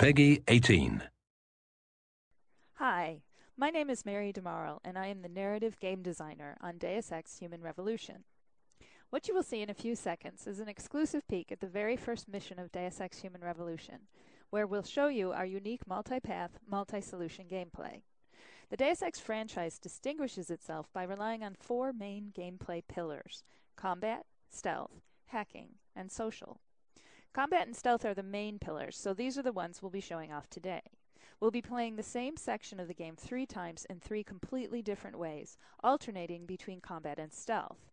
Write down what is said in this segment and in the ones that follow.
Peggy 18. Hi, my name is Mary DeMarle, and I am the narrative game designer on Deus Ex Human Revolution. What you will see in a few seconds is an exclusive peek at the very first mission of Deus Ex Human Revolution, where we'll show you our unique multi-path, multi-solution gameplay. The Deus Ex franchise distinguishes itself by relying on four main gameplay pillars: combat, stealth, hacking, and social. Combat and stealth are the main pillars, so these are the ones we'll be showing off today. We'll be playing the same section of the game 3 times in 3 completely different ways, alternating between combat and stealth.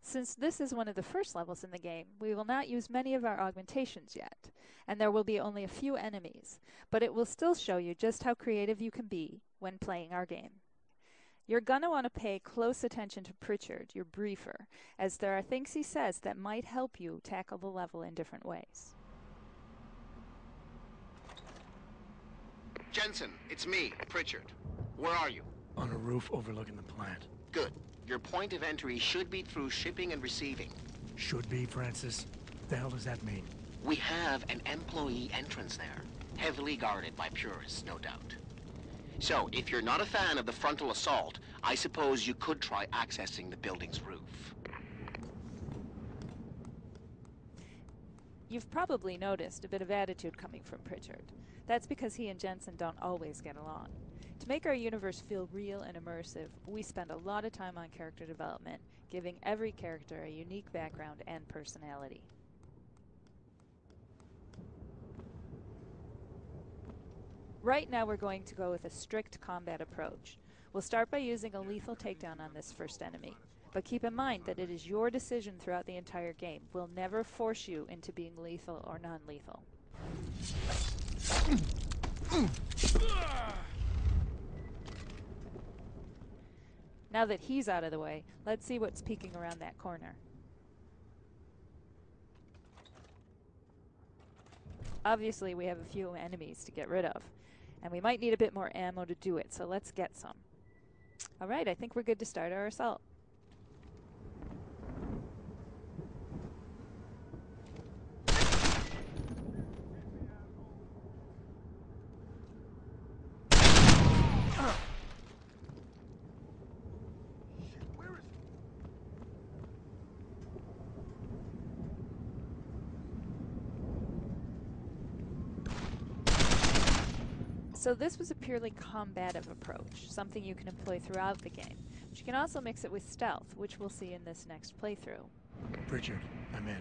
Since this is one of the first levels in the game, we will not use many of our augmentations yet, and there will be only a few enemies, but it will still show you just how creative you can be when playing our game. You're gonna want to pay close attention to Pritchard, your briefer, as there are things he says that might help you tackle the level in different ways. Jensen, it's me, Pritchard. Where are you? On a roof overlooking the plant. Good. Your point of entry should be through shipping and receiving. Should be, Francis. What the hell does that mean? We have an employee entrance there, heavily guarded by purists, no doubt. So, if you're not a fan of the frontal assault, I suppose you could try accessing the building's roof. You've probably noticed a bit of attitude coming from Pritchard. That's because he and Jensen don't always get along. To make our universe feel real and immersive, we spend a lot of time on character development, giving every character a unique background and personality. Right now we're going to go with a strict combat approach. We'll start by using a lethal takedown on this first enemy, but keep in mind that it is your decision throughout the entire game. We'll never force you into being lethal or non-lethal. Now that he's out of the way, let's see what's peeking around that corner. Obviously, we have a few enemies to get rid of, and we might need a bit more ammo to do it, so let's get some. Alright, I think we're good to start our assault. So this was a purely combative approach, something you can employ throughout the game. But you can also mix it with stealth, which we'll see in this next playthrough. Pritchard, I'm in.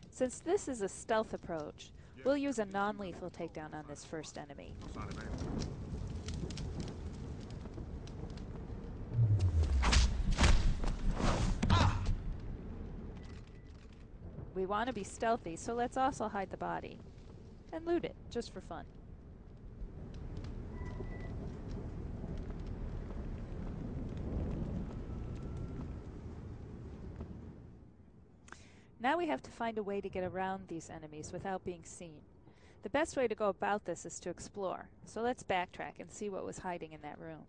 Since this is a stealth approach, we'll use a non-lethal takedown on this first enemy. We want to be stealthy, so let's also hide the body. And loot it, just for fun. Now we have to find a way to get around these enemies without being seen. The best way to go about this is to explore, so let's backtrack and see what was hiding in that room.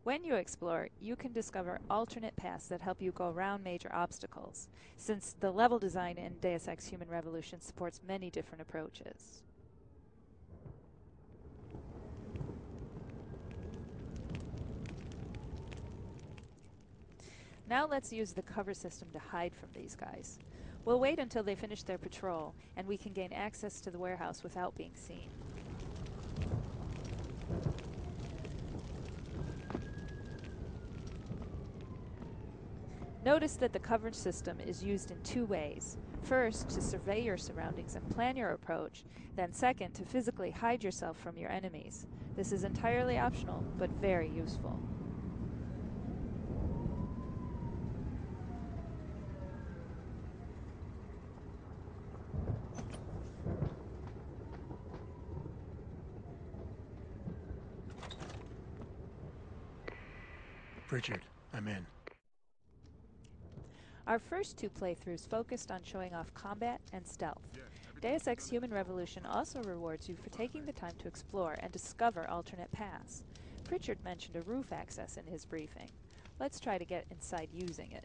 When you explore, you can discover alternate paths that help you go around major obstacles, since the level design in Deus Ex Human Revolution supports many different approaches. Now let's use the cover system to hide from these guys. We'll wait until they finish their patrol, and we can gain access to the warehouse without being seen. Notice that the cover system is used in 2 ways. First, to survey your surroundings and plan your approach, then second, to physically hide yourself from your enemies. This is entirely optional, but very useful. Pritchard, I'm in. Our first 2 playthroughs focused on showing off combat and stealth. Deus Ex Human Revolution also rewards you for taking the time to explore and discover alternate paths. Pritchard mentioned a roof access in his briefing. Let's try to get inside using it.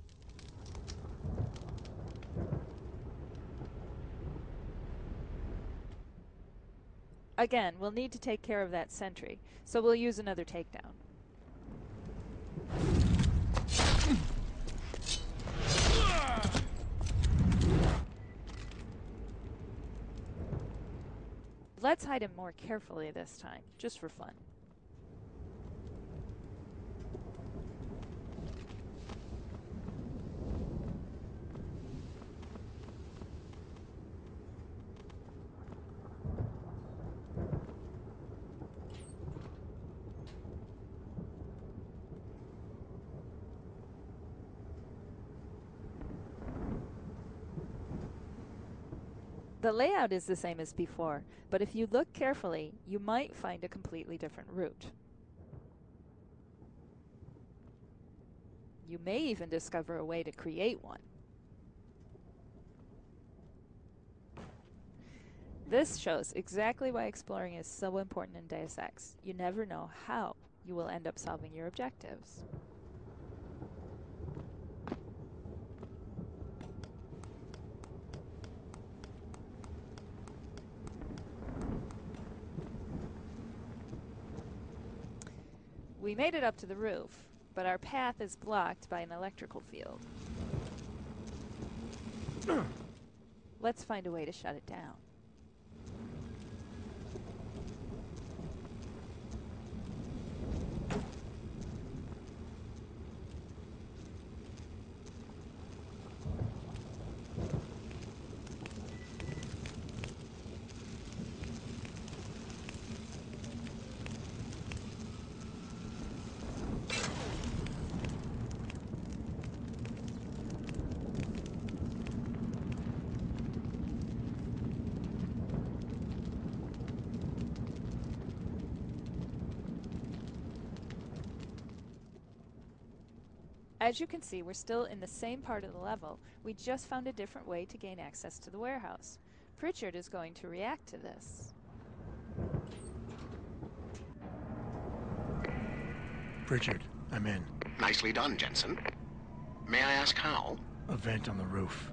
Again, we'll need to take care of that sentry, so we'll use another takedown. Let's hide him more carefully this time, just for fun. The layout is the same as before, but if you look carefully, you might find a completely different route. You may even discover a way to create one. This shows exactly why exploring is so important in Deus Ex. You never know how you will end up solving your objectives. We made it up to the roof, but our path is blocked by an electrical field. Let's find a way to shut it down. As you can see, we're still in the same part of the level. We just found a different way to gain access to the warehouse. Pritchard is going to react to this. Pritchard, I'm in. Nicely done, Jensen. May I ask how? A vent on the roof.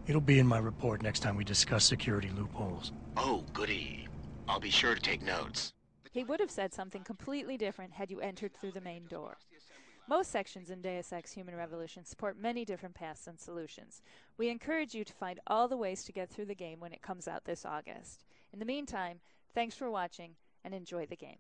It'll be in my report next time we discuss security loopholes. Oh, goody. I'll be sure to take notes. He would have said something completely different had you entered through the main door. Most sections in Deus Ex Human Revolution support many different paths and solutions. We encourage you to find all the ways to get through the game when it comes out this August. In the meantime, thanks for watching and enjoy the game.